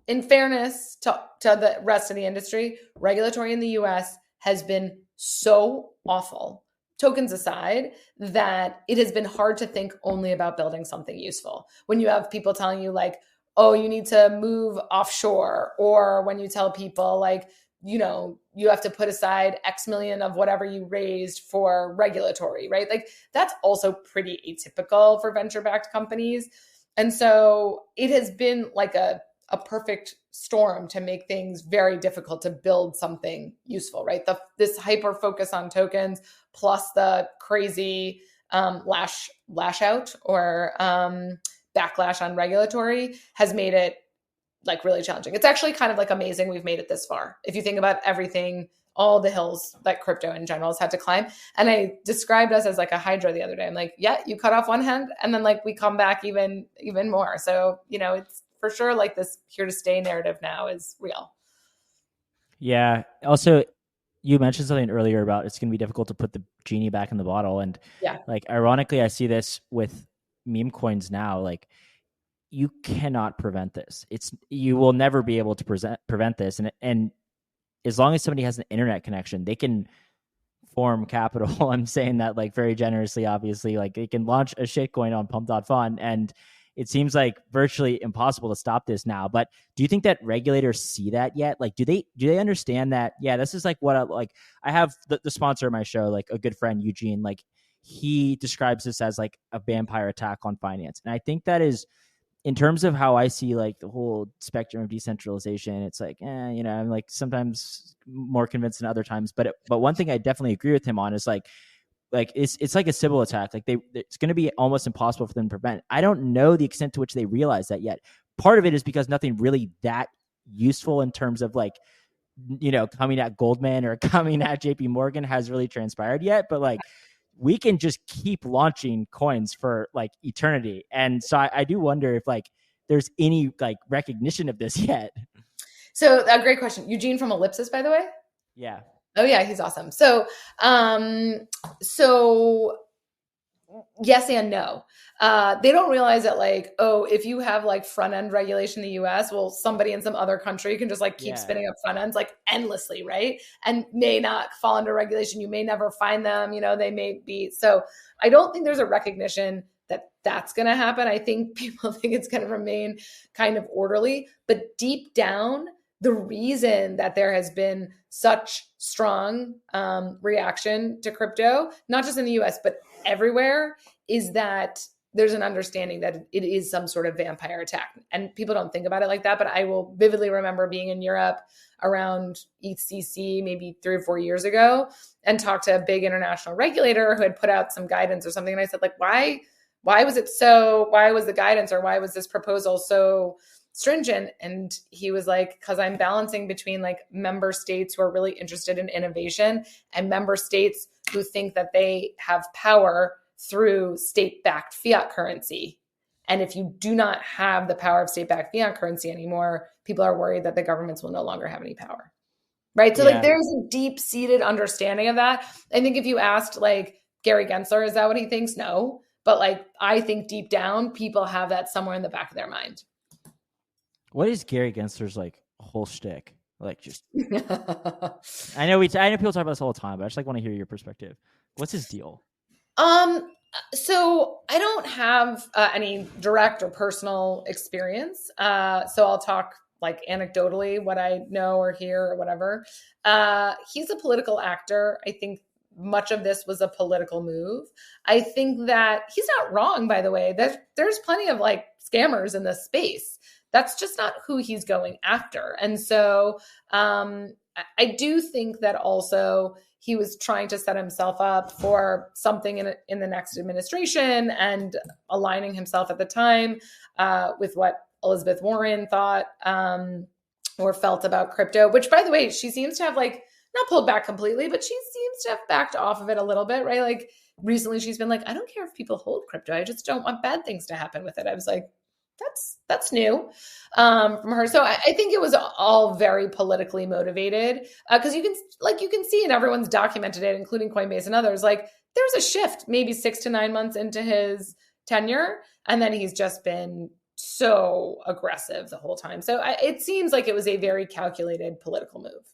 in fairness to the rest of the industry, regulatory in the US has been so awful, tokens aside, that it has been hard to think only about building something useful. When you have people telling you like, oh, you need to move offshore, or when you tell people like, you have to put aside X million of whatever you raised for regulatory, right? Like that's also pretty atypical for venture-backed companies. And so it has been like a perfect storm to make things very difficult to build something useful, right? This hyper focus on tokens plus the crazy lash out or backlash on regulatory has made it like really challenging. It's actually kind of like amazing we've made it this far. If you think about everything, all the hills that crypto in general has had to climb. And I described us as like a hydra the other day. I'm like, yeah, you cut off one hand and then like we come back even more. So, it's for sure like this here to stay narrative now is real. Yeah. Also, you mentioned something earlier about it's going to be difficult to put the genie back in the bottle. And like, ironically, I see this with Memecoins now. Like, you cannot prevent this. You will never be able to prevent this. And as long as somebody has an internet connection, they can form capital. I'm saying that like very generously, obviously, like they can launch a shitcoin on pump.fun, and it seems like virtually impossible to stop this now. But do you think that regulators see that yet? Like, do they understand that? Yeah, this is like what I have the sponsor of my show, like a good friend, Eugene, like he describes this as like a vampire attack on finance. And I think that is, in terms of how I see like the whole spectrum of decentralization, it's like, I'm like sometimes more convinced than other times. But one thing I definitely agree with him on is like it's like a Sybil attack. Like it's going to be almost impossible for them to prevent. I don't know the extent to which they realize that yet. Part of it is because nothing really that useful in terms of like, coming at Goldman or coming at JP Morgan has really transpired yet. But like, we can just keep launching coins for like eternity. And so I do wonder if like there's any like recognition of this yet. So a great question. Eugene from Ellipsis, by the way. Yeah. Oh yeah, he's awesome. So yes and no. They don't realize that like, oh, if you have like front end regulation in the US, well, somebody in some other country can just like keep spinning up front ends like endlessly, right? And may not fall under regulation. You may never find them, they may be. So I don't think there's a recognition that that's going to happen. I think people think it's going to remain kind of orderly, but deep down, the reason that there has been such strong reaction to crypto, not just in the US, but everywhere, is that there's an understanding that it is some sort of vampire attack. And people don't think about it like that, but I will vividly remember being in Europe around EthCC maybe 3 or 4 years ago and talked to a big international regulator who had put out some guidance or something. And I said, like, why was the guidance or why was this proposal so stringent? And he was like, because I'm balancing between like member states who are really interested in innovation and member states who think that they have power through state-backed fiat currency. And if you do not have the power of state-backed fiat currency anymore, people are worried that the governments will no longer have any power. Right. So like there's a deep-seated understanding of that. I think if you asked like Gary Gensler, is that what he thinks? No. But like I think deep down, people have that somewhere in the back of their mind. What is Gary Gensler's like whole shtick? Like just I know people talk about this all the time, but I just like want to hear your perspective. What's his deal? So I don't have any direct or personal experience. So I'll talk like anecdotally what I know or hear or whatever. He's a political actor. I think much of this was a political move. I think that he's not wrong, by the way. There's plenty of like scammers in this space. That's just not who he's going after. And so I do think that also he was trying to set himself up for something in the next administration and aligning himself at the time with what Elizabeth Warren thought or felt about crypto, which, by the way, she seems to have like not pulled back completely, but she seems to have backed off of it a little bit, right? Like recently she's been like, I don't care if people hold crypto. I just don't want bad things to happen with it. I was like, that's new from her. So I think it was all very politically motivated because you can see, and everyone's documented it, including Coinbase and others. Like there's a shift, maybe 6 to 9 months into his tenure, and then he's just been so aggressive the whole time. So it seems like it was a very calculated political move.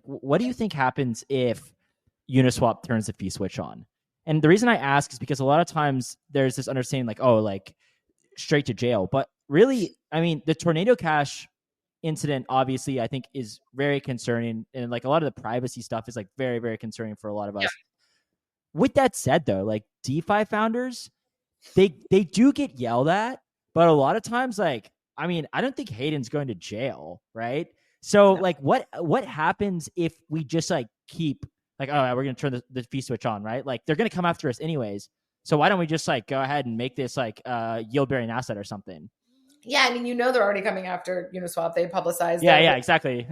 What do you think happens if Uniswap turns the fee switch on? And the reason I ask is because a lot of times there's this understanding like, oh, like straight to jail. But really, I mean, the Tornado Cash incident, obviously, I think is very concerning. And like a lot of the privacy stuff is like very, very concerning for a lot of us. Yeah. With that said, though, like DeFi founders, they do get yelled at. But a lot of times, like, I mean, I don't think Hayden's going to jail, right? So like what happens if we just like keep like, oh, we're going to turn the fee switch on, right? Like they're going to come after us anyways. So why don't we just like go ahead and make this like yield bearing asset or something? Yeah, I mean, they're already coming after Uniswap. They publicized. Yeah, exactly.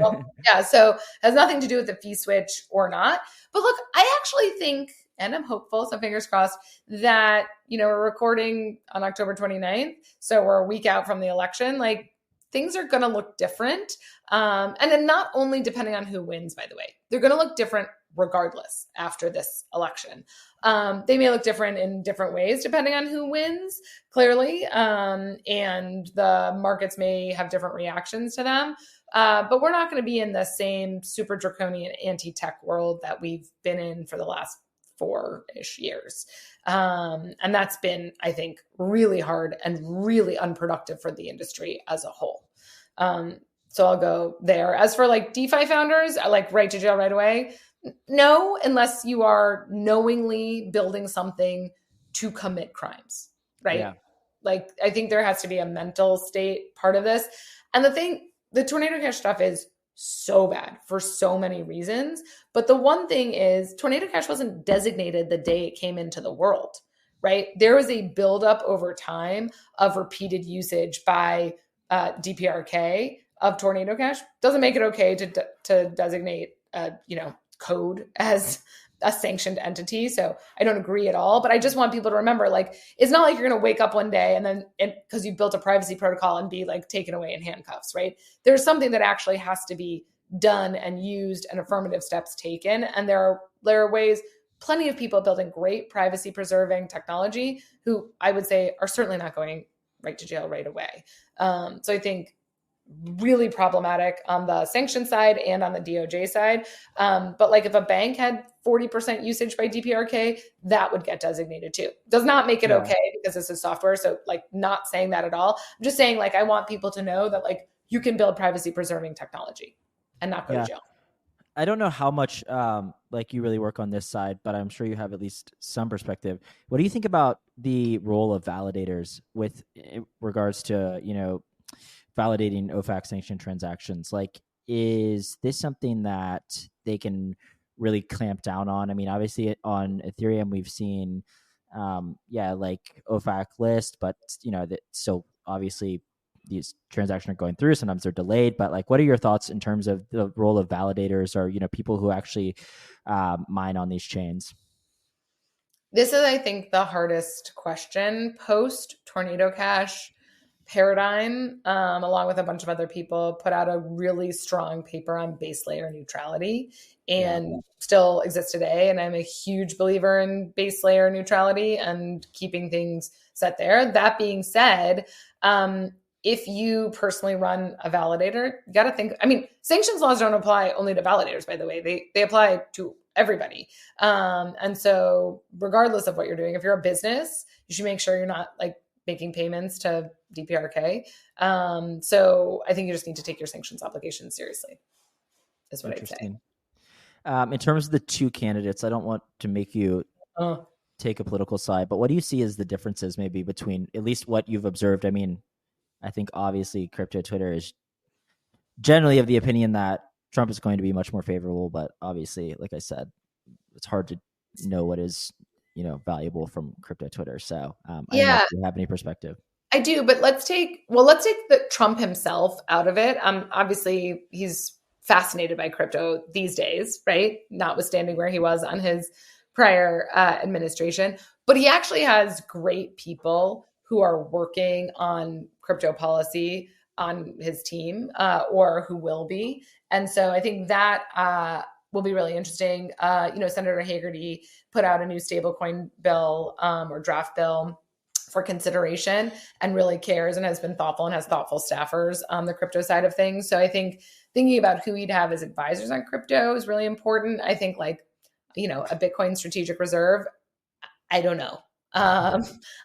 Yeah, so has nothing to do with the fee switch or not. But look, I actually think, and I'm hopeful, so fingers crossed, that, we're recording on October 29th. So we're a week out from the election. Like things are going to look different. And then not only depending on who wins, by the way, they're going to look different regardless after this election. They may look different in different ways depending on who wins, clearly. And the markets may have different reactions to them. But we're not going to be in the same super draconian anti-tech world that we've been in for the last 4-ish years. And that's been, I think, really hard and really unproductive for the industry as a whole. So I'll go there. As for like DeFi founders, like right to jail right away, no, unless you are knowingly building something to commit crimes, right? Yeah. Like I think there has to be a mental state part of this. And the Tornado Cash stuff is so bad for so many reasons. But the one thing is Tornado Cash wasn't designated the day it came into the world, right? There was a buildup over time of repeated usage by DPRK of Tornado Cash. Doesn't make it okay to designate, code as a sanctioned entity. So I don't agree at all, but I just want people to remember, like, it's not like you're going to wake up one day and then because you've built a privacy protocol and be like taken away in handcuffs, right? There's something that actually has to be done and used and affirmative steps taken. And there are ways, plenty of people building great privacy preserving technology who I would say are certainly not going right to jail right away. So I think really problematic on the sanction side and on the DOJ side. But like if a bank had 40% usage by DPRK, that would get designated too. Does not make it okay because this is software. So like not saying that at all. I'm just saying like I want people to know that like you can build privacy preserving technology and not go to jail. I don't know how much like you really work on this side, but I'm sure you have at least some perspective. What do you think about the role of validators with regards to, validating OFAC sanctioned transactions? Like, is this something that they can really clamp down on? I mean, obviously on Ethereum, we've seen, like OFAC list, but, that still obviously these transactions are going through. Sometimes they're delayed, but like, what are your thoughts in terms of the role of validators or, people who actually mine on these chains? This is, I think, the hardest question post Tornado Cash. Paradigm, along with a bunch of other people, put out a really strong paper on base layer neutrality and still exists today. And I'm a huge believer in base layer neutrality and keeping things set there. That being said, if you personally run a validator, you got to think, I mean, sanctions laws don't apply only to validators, by the way, they apply to everybody. And so regardless of what you're doing, if you're a business, you should make sure you're not like making payments to DPRK. So I think you just need to take your sanctions obligations seriously, is what I'd say. In terms of the two candidates, I don't want to make you take a political side, but what do you see as the differences maybe between at least what you've observed? I mean, I think obviously crypto Twitter is generally of the opinion that Trump is going to be much more favorable, but obviously, like I said, it's hard to know what is valuable from crypto Twitter. So I don't know if you have any perspective. I do, but let's take the Trump himself out of it. Obviously he's fascinated by crypto these days, right? Notwithstanding where he was on his prior administration, but he actually has great people who are working on crypto policy on his team, or who will be. And so I think that will be really interesting. Senator Hagerty put out a new stablecoin bill or draft bill for consideration and really cares and has been thoughtful and has thoughtful staffers on the crypto side of things. So I think thinking about who he'd have as advisors on crypto is really important. I think a Bitcoin strategic reserve, I don't know. I'm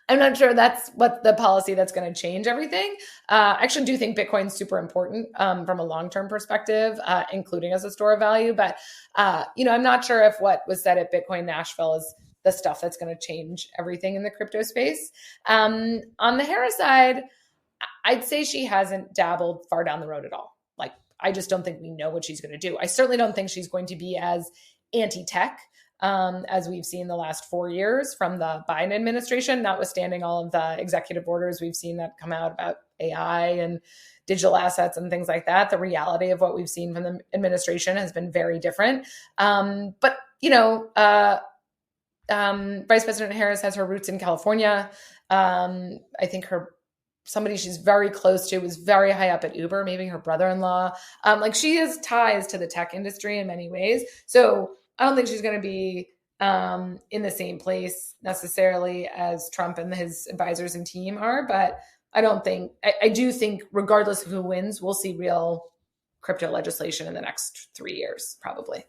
not sure that's what the policy that's going to change everything. I actually do think Bitcoin's super important from a long-term perspective, including as a store of value. But, I'm not sure if what was said at Bitcoin Nashville is the stuff that's going to change everything in the crypto space. On the Harris side, I'd say she hasn't dabbled far down the road at all. I just don't think we know what she's going to do. I certainly don't think she's going to be as anti-tech as we've seen the last 4 years from the Biden administration, notwithstanding all of the executive orders we've seen that come out about AI and digital assets and things like that. The reality of what we've seen from the administration has been very different. But Vice President Harris has her roots in California. I think somebody she's very close to was very high up at Uber, maybe her brother-in-law. She has ties to the tech industry in many ways. So I don't think she's going to be in the same place necessarily as Trump and his advisors and team are, but I do think regardless of who wins, we'll see real crypto legislation in the next 3 years, probably.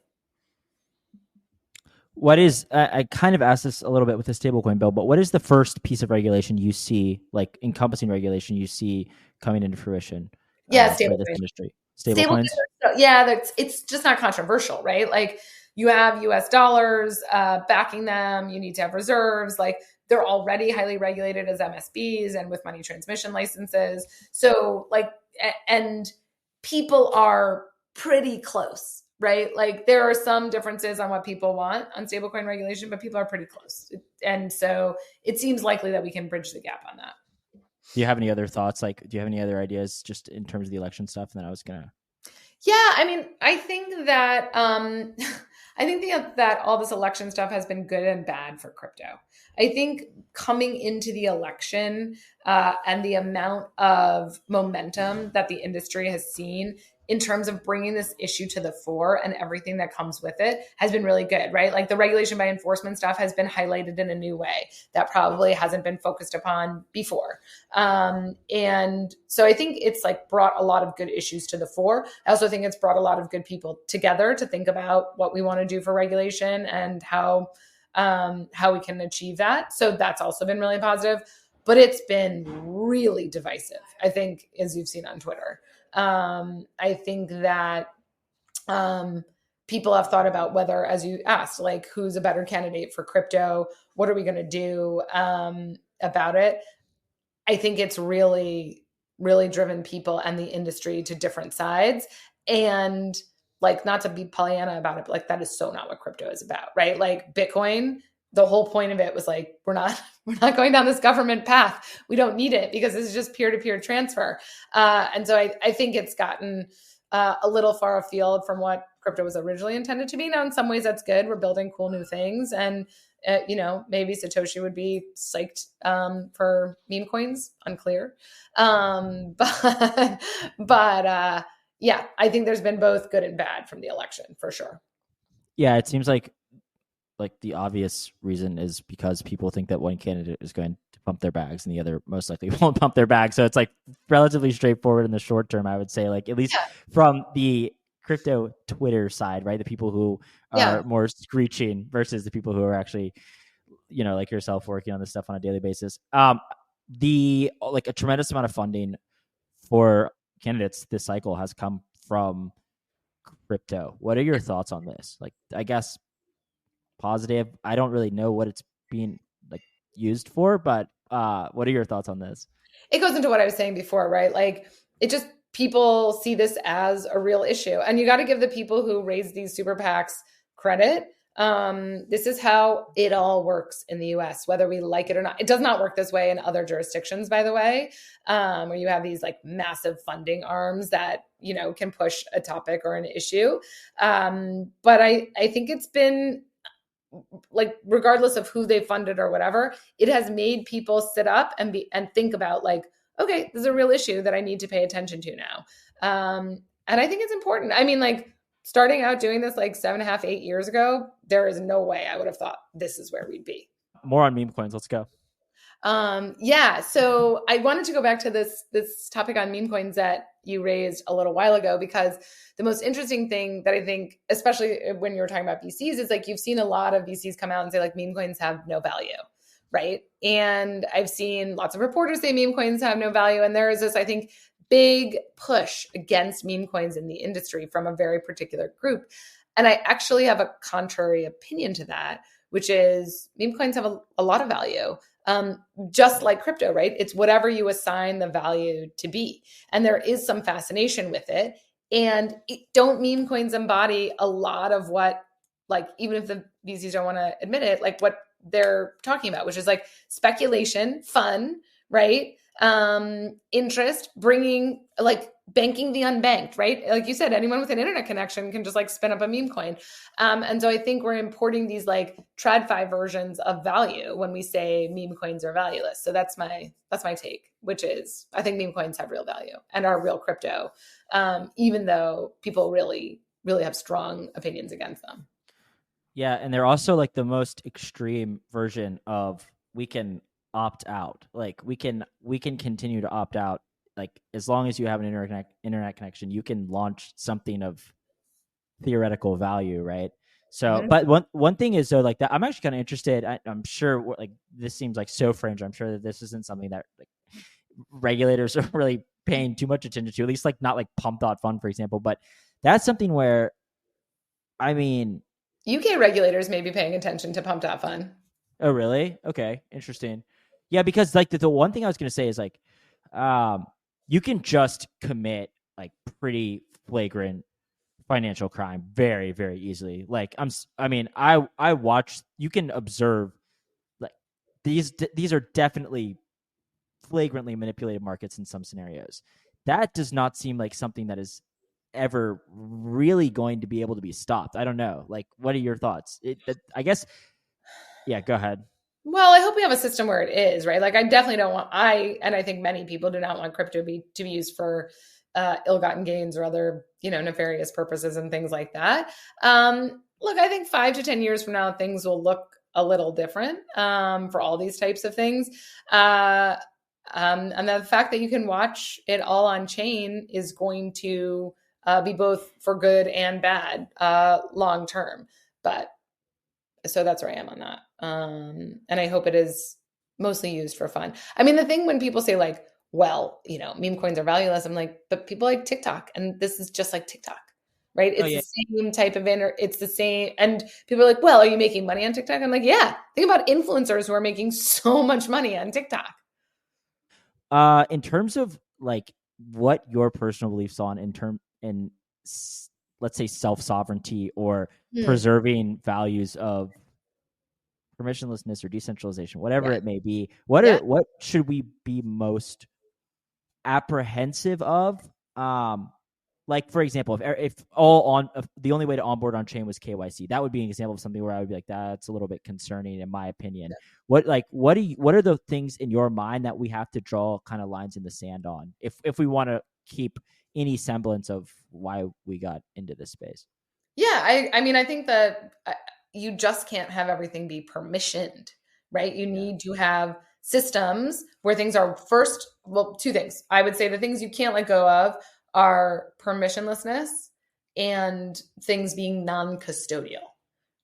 I kind of asked this a little bit with the stablecoin bill, but what is the first piece of regulation you see, encompassing regulation you see coming into fruition? For this industry? Stablecoins? It's just not controversial, right? You have US dollars backing them. You need to have reserves. They're already highly regulated as MSBs and with money transmission licenses. So and people are pretty close, right? There are some differences on what people want on stablecoin regulation, but people are pretty close. And so it seems likely that we can bridge the gap on that. Do you have any other thoughts? Do you have any other ideas just in terms of the election stuff? And then I was going to. Yeah, I think that that all this election stuff has been good and bad for crypto. I think coming into the election and the amount of momentum that the industry has seen in terms of bringing this issue to the fore and everything that comes with it has been really good, right? The regulation by enforcement stuff has been highlighted in a new way that probably hasn't been focused upon before. And so I think it's brought a lot of good issues to the fore. I also think it's brought a lot of good people together to think about what we want to do for regulation and how we can achieve that. So that's also been really positive, but it's been really divisive, I think, as you've seen on Twitter. I think that people have thought about whether, as you asked, who's a better candidate for crypto? What are we going to do about it? I think it's really, really driven people and the industry to different sides. And not to be Pollyanna about it, but that is so not what crypto is about, right? Bitcoin, the whole point of it was we're not going down this government path. We don't need it because this is just peer-to-peer transfer. And so I think it's gotten a little far afield from what crypto was originally intended to be. Now, in some ways that's good. We're building cool new things. And Maybe Satoshi would be psyched for meme coins, unclear. But yeah, I think there's been both good and bad from the election for sure. Yeah, it seems like the obvious reason is because people think that one candidate is going to pump their bags and the other most likely won't pump their bags. So it's like relatively straightforward in the short term, I would say, like at least from the crypto Twitter side, right? The people who are more screeching versus the people who are actually, like yourself, working on this stuff on a daily basis. The a tremendous amount of funding for candidates this cycle has come from crypto. What are your thoughts on this? Like, I guess positive. I don't really know what it's being used for, but what are your thoughts on this? It goes into what I was saying before, right? Like, it just, people see this as a real issue, and you got to give the people who raise these super PACs credit. This is how it all works in the US, whether we like it or not. It does not work this way in other jurisdictions, by the way, where you have these massive funding arms that, can push a topic or an issue. But I think it's been regardless of who they funded or whatever, it has made people sit up and think about okay, this is a real issue that I need to pay attention to now. And I think it's important. I mean, starting out doing this 7.5, 8 years ago, there is no way I would have thought this is where we'd be. More on meme coins. Let's go. So I wanted to go back to this topic on meme coins that you raised a little while ago, because the most interesting thing that I think, especially when you're talking about VCs, is you've seen a lot of VCs come out and say meme coins have no value, right? And I've seen lots of reporters say meme coins have no value. And there is this, I think, big push against meme coins in the industry from a very particular group. And I actually have a contrary opinion to that, which is meme coins have a lot of value. Just like crypto, right? It's whatever you assign the value to be. And there is some fascination with it. And don't meme coins embody a lot of what, even if the VCs don't want to admit it, what they're talking about, which is speculation, fun, right? Interest, bringing, banking the unbanked, right? Like you said, anyone with an internet connection can just spin up a meme coin. And so I think we're importing these TradFi versions of value when we say meme coins are valueless. So that's my take, which is I think meme coins have real value and are real crypto, even though people really, really have strong opinions against them. Yeah, and they're also the most extreme version of we can opt out. We can continue to opt out. As long as you have an internet connection, you can launch something of theoretical value, right? So, but one thing is though, that I'm actually kind of interested. I'm sure this seems so fringe. I'm sure that this isn't something that regulators are really paying too much attention to. At least not Pump Fund, for example. But that's something where, I mean, UK regulators may be paying attention to Pump Fund. Oh, really? Okay, interesting. Yeah, because the one thing I was going to say is you can just commit pretty flagrant financial crime very, very easily. I watch. You can observe these are definitely flagrantly manipulated markets in some scenarios. That does not seem like something that is ever really going to be able to be stopped. I don't know. What are your thoughts? I guess. Yeah, go ahead. Well, I hope we have a system where it is, right? I definitely don't want, and I think many people do not want crypto to be used for ill-gotten gains or other, nefarious purposes and things like that. Look, I think 5 to 10 years from now, things will look a little different for all these types of things. And the fact that you can watch it all on chain is going to be both for good and bad long term. But so that's where I am on that. And I hope it is mostly used for fun. I mean, the thing when people say meme coins are valueless, I'm but people like TikTok, and this is just like TikTok, right? It's the same type of it's the same. And people are well, are you making money on TikTok? I'm yeah. Think about influencers who are making so much money on TikTok. In terms of what your personal beliefs on in let's say self-sovereignty or preserving values of permissionlessness or decentralization, whatever it may be, what should we be most apprehensive of? like for example, if the only way to onboard on chain was KYC, that would be an example of something where I would be like, that's a little bit concerning in my opinion. What are the things in your mind that we have to draw kind of lines in the sand on if we want to keep any semblance of why we got into this space? Yeah, I mean, I think that you just can't have everything be permissioned, right? You need to have systems where things are two things. I would say the things you can't let go of are permissionlessness and things being non-custodial,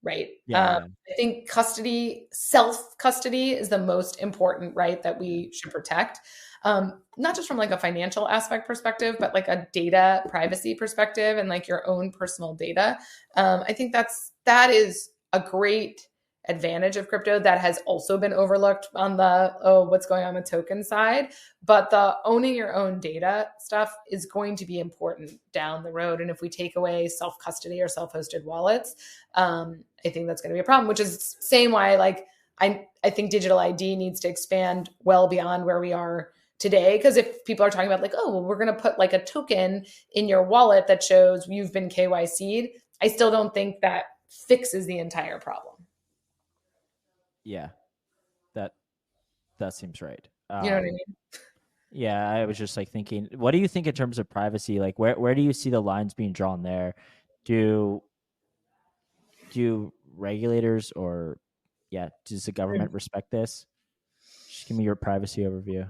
right? I think self-custody is the most important right that we should protect. Not just from like a financial aspect perspective, but like a data privacy perspective and like your own personal data. I think that is a great advantage of crypto that has also been overlooked on the what's going on with token side. But the owning your own data stuff is going to be important down the road. And if we take away self-custody or self-hosted wallets, I think that's going to be a problem, which is the same why like I think digital ID needs to expand well beyond where we are today. Because if people are talking about like, oh, well, we're going to put like a token in your wallet that shows you've been KYC'd, I still don't think that fixes the entire problem. Yeah, that seems right. You know what I mean? Yeah, I was just like thinking, what do you think in terms of privacy? Like, where do you see the lines being drawn there? Do regulators or does the government respect this? Just give me your privacy overview.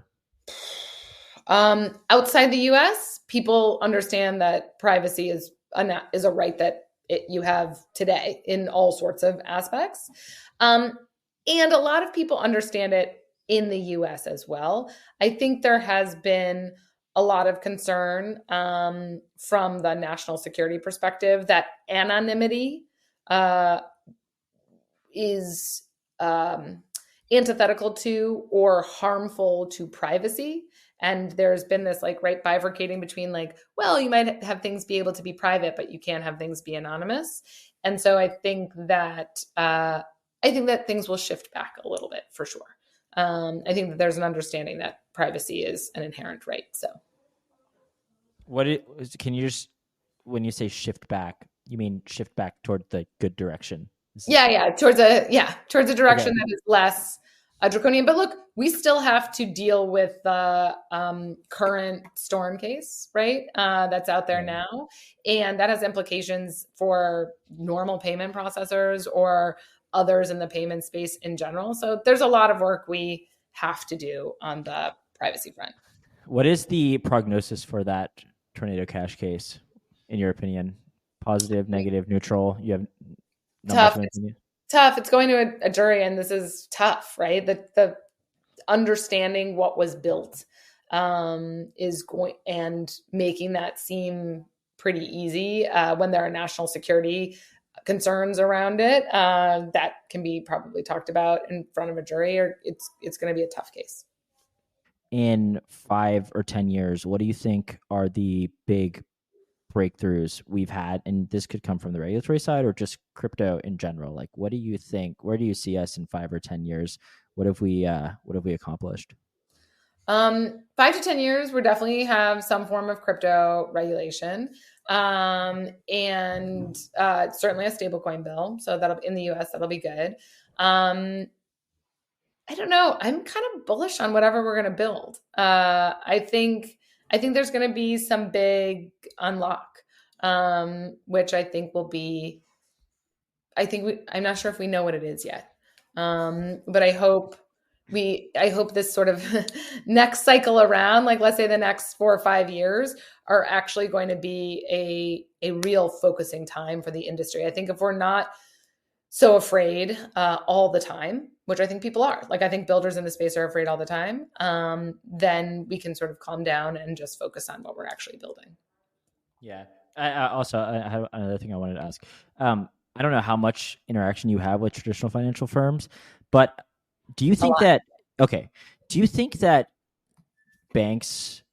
Outside the U.S., people understand that privacy is a right that you have today in all sorts of aspects. And a lot of people understand it in the US as well. I think there has been a lot of concern from the national security perspective that anonymity is antithetical to or harmful to privacy. And there's been this like bifurcating between like, well, you might have things be able to be private, but you can't have things be anonymous. And so I think that things will shift back a little bit for sure. I think that there's an understanding that privacy is an inherent right. So, can you just, when you say shift back, you mean shift back toward the good direction? Towards a direction that is less draconian. But look, we still have to deal with the current storm case, right? That's out there now, and that has implications for normal payment processors or others in the payment space in general. So there's a lot of work we have to do on the privacy front. What is the prognosis for that Tornado Cash case, in your opinion? Positive, negative, neutral? You have tough. Tough. It's going to a jury, and this is tough, right? The understanding what was built is going and making that seem pretty easy when there are national security concerns around it that can be probably talked about in front of a jury, or it's going to be a tough case. In 5 or 10 years, what do you think are the big breakthroughs we've had? And this could come from the regulatory side or just crypto in general. Like, what do you think? Where do you see us in 5 or 10 years? What have we accomplished? 5 to 10 years, we'll definitely have some form of crypto regulation. And certainly a stablecoin bill. So that'll in the US, that'll be good. I don't know. I'm kind of bullish on whatever we're going to build. I think there's going to be some big unlock, which I think will be, I'm not sure if we know what it is yet. But I hope this sort of next cycle around, like let's say the next 4 or 5 years are actually going to be a real focusing time for the industry. I think if we're not so afraid all the time, which I think people are, like I think builders in the space are afraid all the time, then we can sort of calm down and just focus on what we're actually building. Yeah. I have another thing I wanted to ask. I don't know how much interaction you have with traditional financial firms, but do you think that banks,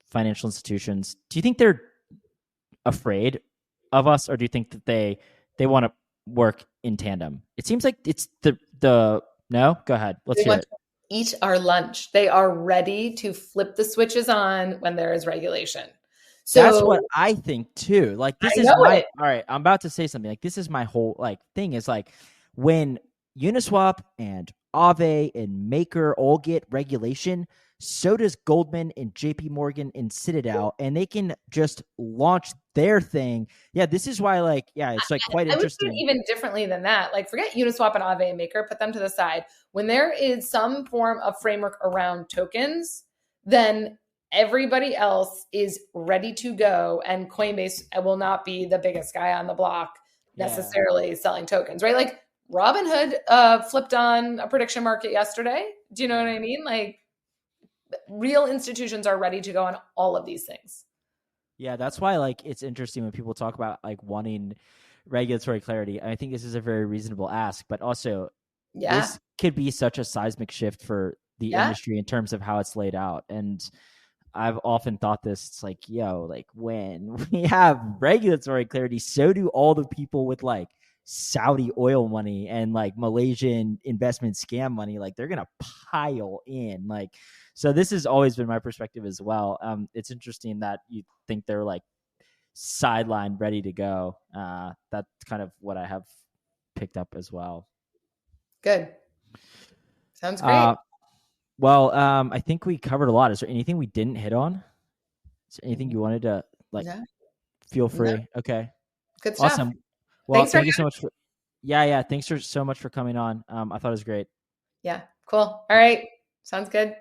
financial institutions, do you think they're afraid of us, or do you think that they want to work in tandem? It seems like it's the no? Go ahead. Let's hear it. Eat our lunch. They are ready to flip the switches on when there is regulation. So that's what I think too. Like this I is know my it. all right. I'm about to say something. Like this is my whole like thing is like when Uniswap and Aave and Maker all get regulation, so does Goldman and JP Morgan and Citadel, and they can just launch their thing. Yeah, this is why like it's like quite I would do it interesting. even differently than that. Like forget Uniswap and Aave and Maker, put them to the side. When there is some form of framework around tokens, then everybody else is ready to go, and Coinbase will not be the biggest guy on the block necessarily selling tokens, right? Like Robinhood flipped on a prediction market yesterday. Do you know what I mean? Like real institutions are ready to go on all of these things. Yeah, that's why like it's interesting when people talk about like wanting regulatory clarity. I think this is a very reasonable ask, but also this could be such a seismic shift for the industry in terms of how it's laid out. And I've often thought this, it's like, like when we have regulatory clarity, so do all the people with like Saudi oil money and like Malaysian investment scam money. Like they're going to pile in. Like, so this has always been my perspective as well. It's interesting that you think they're like sidelined, ready to go. That's kind of what I have picked up as well. Good. Sounds great. Well, I think we covered a lot. Is there anything we didn't hit on? Is there anything you wanted to like? No. Feel free. No. Okay. Good stuff. Awesome. Well, thank you so much for. Yeah. Thanks so much for coming on. I thought it was great. Yeah. Cool. All right. Sounds good.